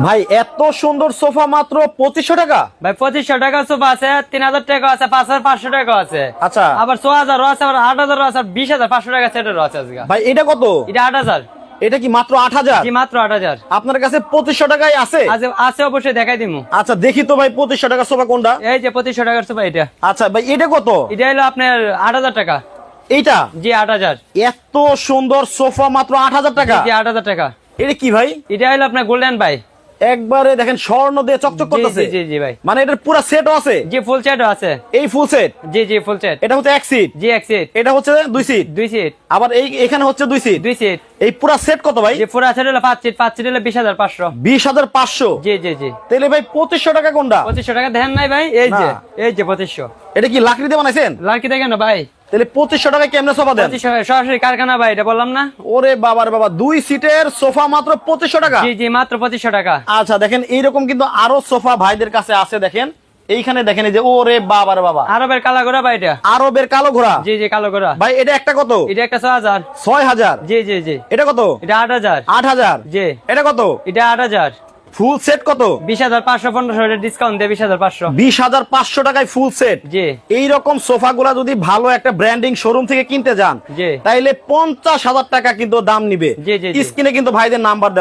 ভাই এত সুন্দর সোফা মাত্র 2500 টাকা? ভাই 2500 টাকা সোফা আছে, 3000 টাকা আছে, 5500 টাকা আছে। আচ্ছা আবার 6000 আছে, আবার 8000 আছে, 20500 টাকা সেটের আছে আজকে। ভাই এটা কত? এটা 8000। এটা কি মাত্র 8000? কি মাত্র 8000 আপনার কাছে 2500 টাকায় আছে? আছে অবশ্যই দেখাই দিমু। আচ্ছা দেখি তো ভাই 2500 টাকা সোফা কোনটা? এই যে 2500 টাকার সোফা এটা। আচ্ছা ভাই এটা কত? এটা হলো আপনার 8000 টাকা। এইটা জি 8000। এত সুন্দর সোফা মাত্র 8000 টাকা? জি 8000 টাকা। এটা কি ভাই? এটা হলো আপনার গোল্ডেন ভাই। একবারে দেখেন স্বর্ণ দিয়ে চকচক করতেছে। জি জি ভাই। মানে এটার পুরো সেটও আছে? জি ফুল সেটও আছে। এই ফুল সেট? জি জি ফুল সেট। এটা হচ্ছে এক সিট? জি এক সিট। এটা হচ্ছে দুই সিট? দুই সিট। আবার এই এখানে হচ্ছে দুই সিট? দুই সিট। এই পুরো সেট কত ভাই? জি পুরো সেট হলো 5 সিট। 5 সিট হলো 20500। 20500? জি জি জি। তাহলে ভাই 2500 টাকা কোনটা? 2500 টাকা দেন নাই ভাই? এই যে না। এই যে 2500। এটা কি লাকড়ি দিয়ে বানাইছেন? লাকি দেখেন না ভাই। তাহলে 2500 টাকা কেমনে সোফা দেন? 2500 সরাসরি কারখানা ভাই, এটা বললাম না? ওরে বাবার বাবা, দুই সিটের সোফা মাত্র 2500 টাকা? জি জি মাত্র 2500 টাকা। আচ্ছা দেখেন এইরকম কিন্তু আরো সোফা ভাইদের কাছে আছে। দেখেন এইখানে দেখেন এই যে, ওরে বাবার বাবা, আরবের কালা ঘোড়া ভাই এটা। আরবের কালো ঘোড়া? জি জি কালো ঘোড়া। ভাই এটা একটা কত? এটা একটা 6000। 6000? জি জি জি। এটা কত? এটা 8000। 8000? জি। এটা কত? এটা 8000। ফুল সেট কত? 20500 1500 ডিসকাউন্ট দিয়ে 20500। 20500 টাকায় ফুল সেট? জি। এইরকম সোফা গুলা যদি ভালো একটা ব্র্যান্ডিং শোরুম থেকে কিনতে যান, জি। তাইলে 50,000 টাকা কিন্তু দাম নিবে। জি জি জি। স্ক্রিনে কিন্তু ভাইদের নাম্বার